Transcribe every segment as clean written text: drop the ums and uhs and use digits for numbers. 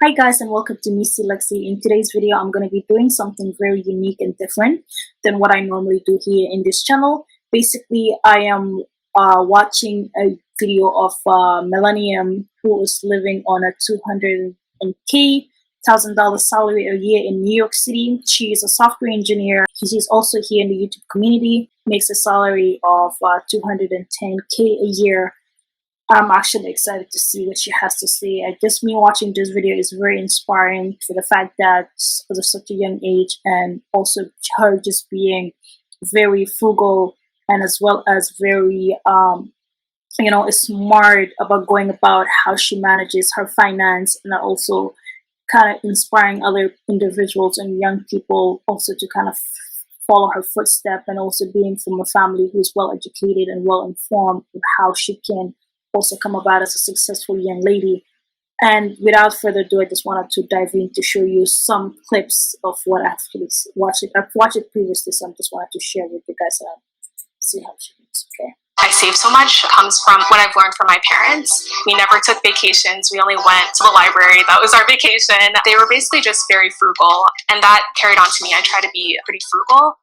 Hi guys and welcome to Neecee Lexy. In today's video, I'm going to be doing something very unique and different than what I normally do here in this channel. Basically, I am watching a video of Millennial who is living on a $200,000 salary a year in New York City. She is a software engineer. She's also here in the YouTube community, makes a salary of $210K a year. I'm actually excited to see what she has to say. Just me watching this video is very inspiring for the fact that at such a young age, and also her just being very frugal and as well as very smart about going about how she manages her finance, and also kind of inspiring other individuals and young people also to kind of follow her footsteps, and also being from a family who's well educated and well informed of how she can also come about as a successful young lady. And without further ado, I just wanted to dive in to show you some clips of what I've actually watched. I've watched it previously, so I just wanted to share with you guys and see how she is. Okay. I save so much comes from what I've learned from my parents. We never took vacations. We only went to the library. That was our vacation. They were basically just very frugal, and that carried on to me. I try to be pretty frugal.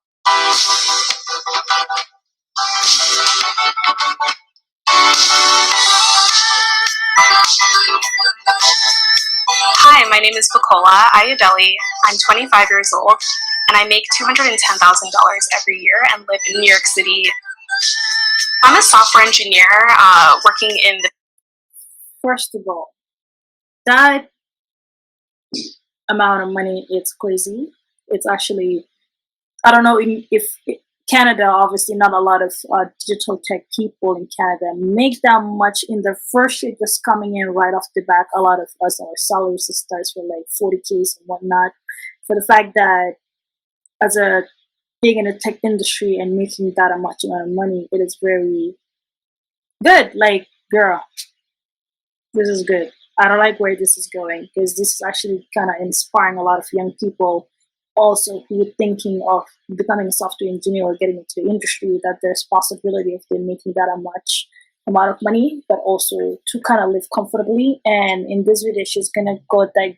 Hi, my name is Bukola Ayodele. I'm 25 years old, and I make $210,000 every year and live in New York City. I'm a software engineer working in the... First of all, that amount of money, it's crazy. It's actually, I don't know if Canada, obviously not a lot of digital tech people in Canada make that much in the first year just coming in right off the bat. A lot of us, our salaries starts for like 40Ks and whatnot. For the fact that as a being in the tech industry and making that much amount of money, it is very good. Like, girl, this is good. I don't like where this is going, because this is actually kind of inspiring a lot of young people also who are thinking of becoming a software engineer or getting into the industry, that there's possibility of them making that a much amount of money, but also to kind of live comfortably. And in this video, she's gonna go dig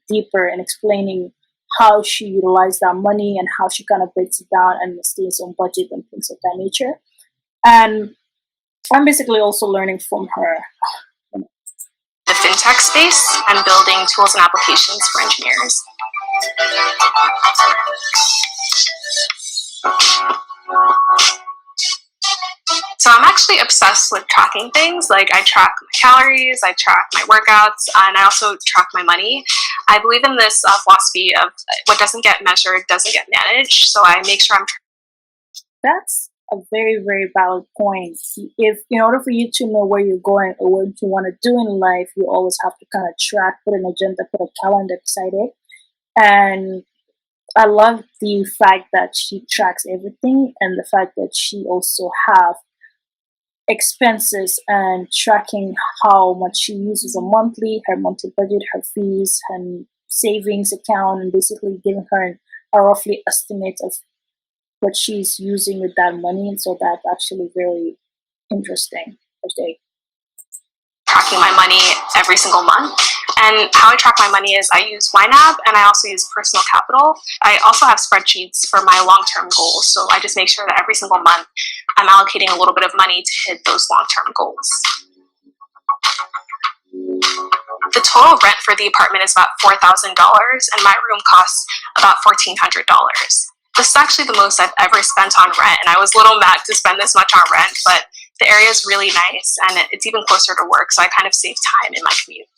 deeper and explaining how she utilized that money and how she kind of breaks it down and stays on budget and things of that nature. And I'm basically also learning from her. The fintech space and building tools and applications for engineers. So I'm actually obsessed with tracking things. Like, I track my calories, I track my workouts, and I also track my money. I believe in this philosophy of what doesn't get measured doesn't get managed. So I make sure I'm... That's a very, very valid point. If in order for you to know where you're going or what you want to do in life, you always have to kind of track, put an agenda, put a calendar beside it. And I love the fact that she tracks everything, and the fact that she also have expenses and tracking how much she uses a monthly, her monthly budget, her fees, and savings account, and basically giving her a roughly estimate of what she's using with that money. And so that's actually very interesting. Tracking my money every single month. And how I track my money is I use YNAB, and I also use Personal Capital. I also have spreadsheets for my long-term goals. So I just make sure that every single month I'm allocating a little bit of money to hit those long-term goals. The total rent for the apartment is about $4,000, and my room costs about $1,400. This is actually the most I've ever spent on rent, and I was a little mad to spend this much on rent, but the area is really nice, and it's even closer to work, so I kind of save time in my commute.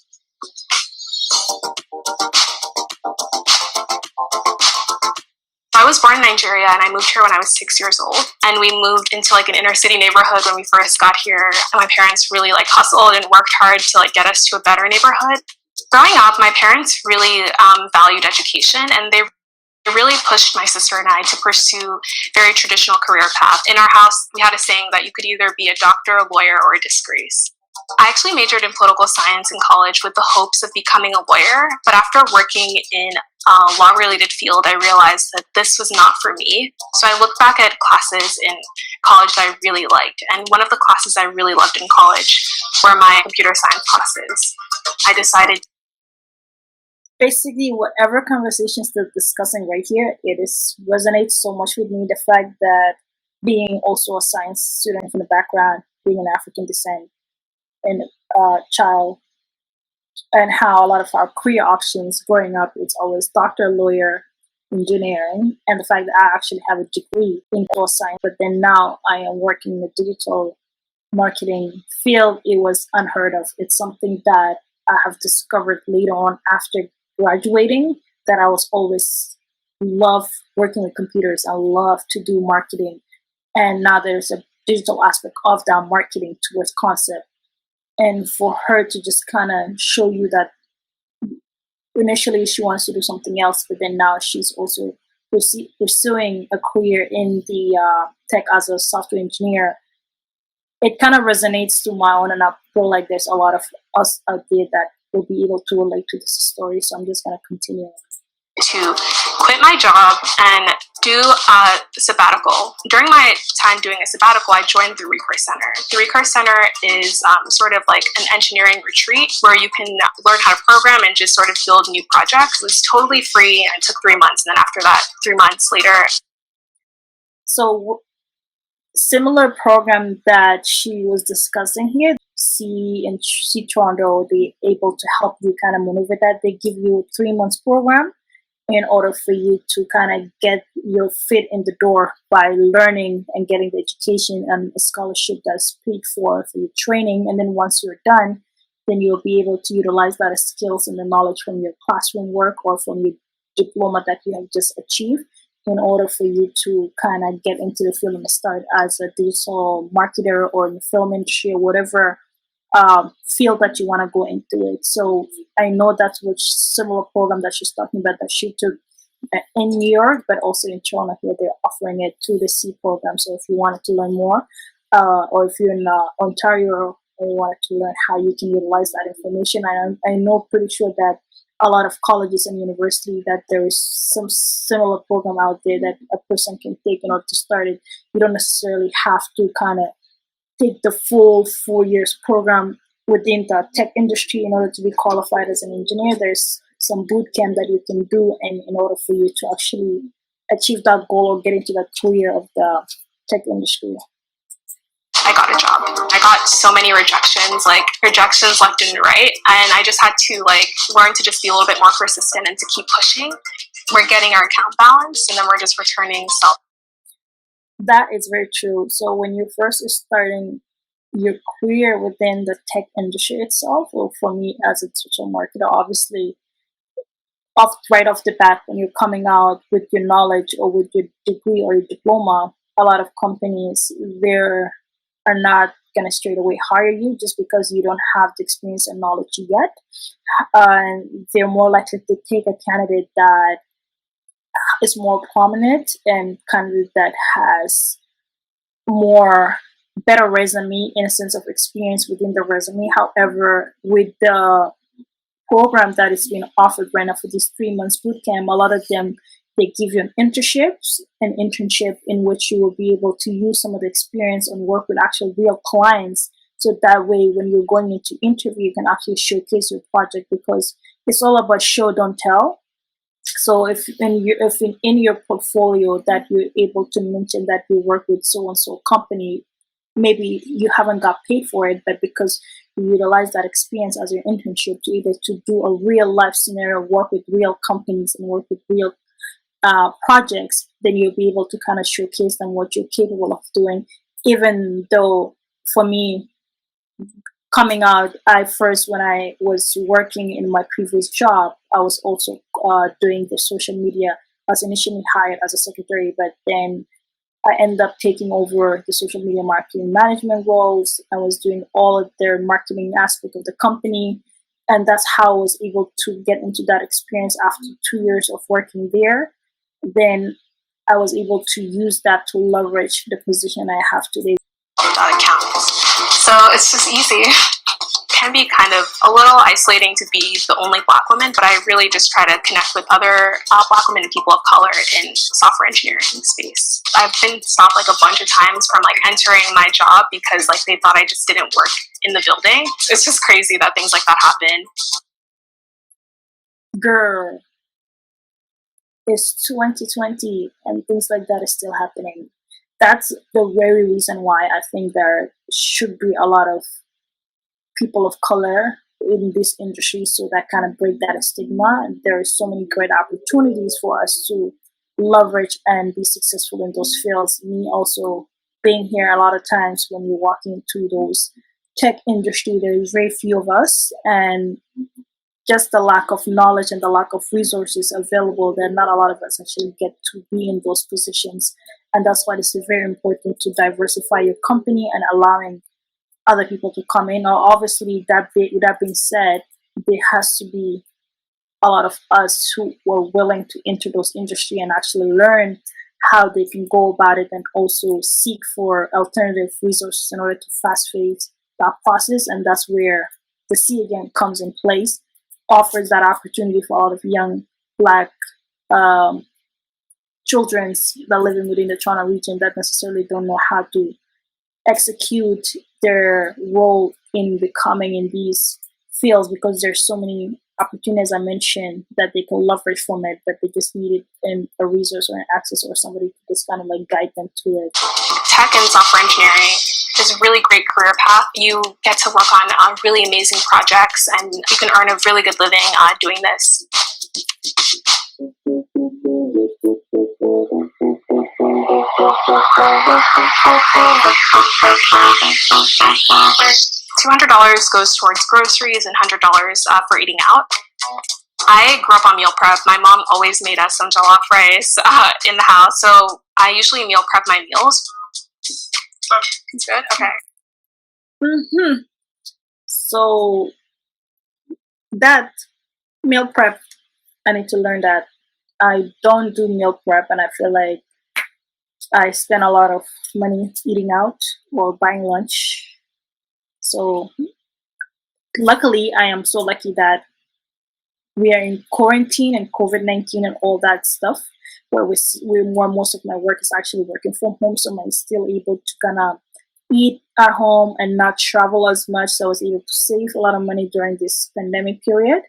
I was born in Nigeria, and I moved here when I was 6 years old, and we moved into like an inner city neighborhood when we first got here, and my parents really like hustled and worked hard to like get us to a better neighborhood. Growing up, my parents really valued education, and they really pushed my sister and I to pursue very traditional career paths. In our house, we had a saying that you could either be a doctor, a lawyer, or a disgrace. I actually majored in political science in college with the hopes of becoming a lawyer, but after working in a law-related field, I realized that this was not for me. So I looked back at classes in college that I really liked, and one of the classes I really loved in college were my computer science classes. I decided basically whatever conversations they're discussing right here, it is resonates so much with me. The fact that being also a science student from the background, being an African descent and child, and how a lot of our career options growing up, it's always doctor, lawyer, engineering, and the fact that I actually have a degree in core science, but then now I am working in the digital marketing field, it was unheard of. It's something that I have discovered later on after graduating, that I was always love working with computers. I love to do marketing. And now there's a digital aspect of that marketing towards concept. And for her to just kind of show you that initially she wants to do something else, but then now she's also pursuing a career in the tech as a software engineer, it kind of resonates to my own, and I feel like there's a lot of us out there that will be able to relate to this story. So I'm just going to continue. To quit my job and do a sabbatical. During my time doing a sabbatical, I joined the Recourse Center. The Recourse Center is sort of like an engineering retreat where you can learn how to program and just sort of build new projects. It was totally free and it took 3 months. And then after that, 3 months later. So similar program that she was discussing here, C Toronto, they able to help you kind of maneuver that. They give you 3 months program in order for you to kind of get your foot in the door by learning and getting the education and a scholarship that's paid for your training. And then once you're done, then you'll be able to utilize that skills and the knowledge from your classroom work or from your diploma that you have just achieved in order for you to kind of get into the field and start as a digital marketer or in the film industry or whatever field that you want to go into it. So I know that's what similar program that she's talking about that she took in New York, but also in Toronto here, they're offering it to the C program. So if you wanted to learn more, or if you're in Ontario and you wanted to learn how you can utilize that information, I know pretty sure that a lot of colleges and universities that there is some similar program out there that a person can take in order to start it. You don't necessarily have to kind of take the full 4 years program within the tech industry in order to be qualified as an engineer. There's some boot camp that you can do, and in order for you to actually achieve that goal or get into that career of the tech industry. I got a job. I got so many rejections left and right, and I just had to learn to just be a little bit more persistent and to keep pushing. We're getting our account balanced, and then we're just returning self. That is very true. So when you first are starting your career within the tech industry itself, or for me as a digital marketer, obviously, right off the bat, when you're coming out with your knowledge or with your degree or your diploma, a lot of companies are not going to straight away hire you just because you don't have the experience and knowledge yet. They're more likely to take a candidate that is more prominent and candidate that has better resume in a sense of experience within the resume. However, with the program that is being offered right now for this 3 months bootcamp, a lot of them, they give you an internship in which you will be able to use some of the experience and work with actual real clients. So that way, when you're going into interview, you can actually showcase your project, because it's all about show, don't tell. So if in your portfolio that you're able to mention that you work with so and so company, maybe you haven't got paid for it, but because you utilize that experience as your internship to either to do a real life scenario, work with real companies and work with real projects, then you'll be able to kind of showcase them what you're capable of doing. Even though for me, coming out, when I was working in my previous job, I was also doing the social media. I was initially hired as a secretary, but then I ended up taking over the social media marketing management roles. I was doing all of their marketing aspect of the company. And that's how I was able to get into that experience after 2 years of working there. Then I was able to use that to leverage the position I have today. That accounts. So it's just easy. Can be kind of a little isolating to be the only Black woman, but I really just try to connect with other Black women and people of color in software engineering space. I've been stopped a bunch of times from entering my job because they thought I just didn't work in the building. It's just crazy that things like that happen. girl, it's 2020 and things like that is still happening. That's the very reason why I think there should be a lot of people of color in this industry, so that kind of break that stigma. And there are so many great opportunities for us to leverage and be successful in those fields. Me also being here, a lot of times when you're walking into those tech industry, there's very few of us, and just the lack of knowledge and the lack of resources available, that not a lot of us actually get to be in those positions. And that's why it's very important to diversify your company and allowing other people to come in. Now, obviously, with that being said, there has to be a lot of us who were willing to enter those industry and actually learn how they can go about it, and also seek for alternative resources in order to fast phase that process. And that's where the C again comes in place, offers that opportunity for a lot of young Black children that live within the Toronto region that necessarily don't know how to execute their role in becoming in these fields, because there's so many opportunities I mentioned that they can leverage from it, but they just needed a resource or an access or somebody to just kind of like guide them to it. Tech and software engineering is a really great career path. You get to work on really amazing projects, and you can earn a really good living doing this. $200 goes towards groceries and $100 for eating out. I grew up on meal prep. My mom always made us some jollof rice in the house, so I usually meal prep my meals. It's good? Okay. Mm-hmm. So that meal prep, I need to learn that. I don't do meal prep, and I feel like I spend a lot of money eating out or buying lunch. So luckily, I am so lucky that we are in quarantine and COVID-19 and all that stuff, where most of my work is actually working from home, so I'm still able to kind of eat at home and not travel as much. So I was able to save a lot of money during this pandemic period.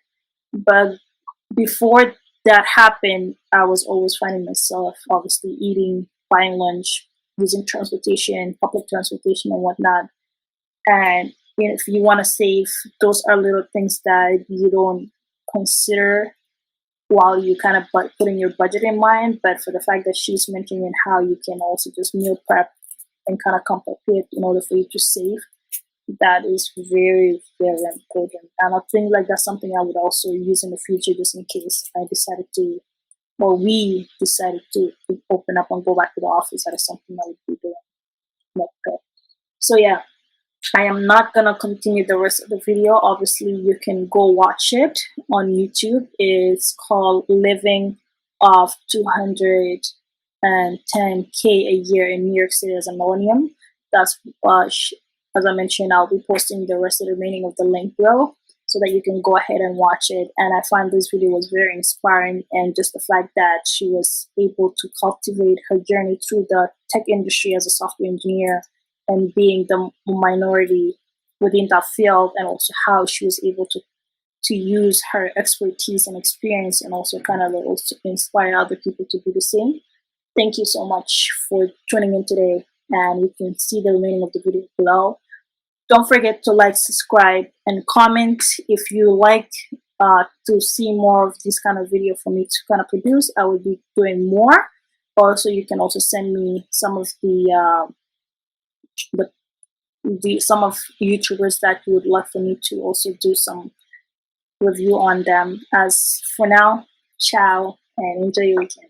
But before that happened, I was always finding myself obviously eating, buying lunch, using transportation, public transportation and whatnot. And if you want to save, those are little things that you don't consider while you kind of putting your budget in mind. But for the fact that she's mentioning how you can also just meal prep and kind of complicate in order for you to save, that is very, very important. And I think like that's something I would also use in the future, just in case I decided to, or we decided to open up and go back to the office. That is something I would be doing. Okay. So yeah, I am not gonna continue the rest of the video. Obviously, you can go watch it on YouTube. It's called Living Off 210K a year in New York City as a Millennial. That's as I mentioned, I'll be posting the rest of the remaining of the link below so that you can go ahead and watch it. And I find this video was very inspiring, and just the fact that she was able to cultivate her journey through the tech industry as a software engineer and being the minority within that field, and also how she was able to use her expertise and experience and also kind of also inspire other people to do the same. Thank you so much for tuning in today, and you can see the remaining of the video below. Don't forget to like, subscribe, and comment if you like to see more of this kind of video for me to kind of produce. I will be doing more. Also, you can also send me some of some of YouTubers that you would like for me to also do some review on them. As for now, ciao and enjoy your weekend.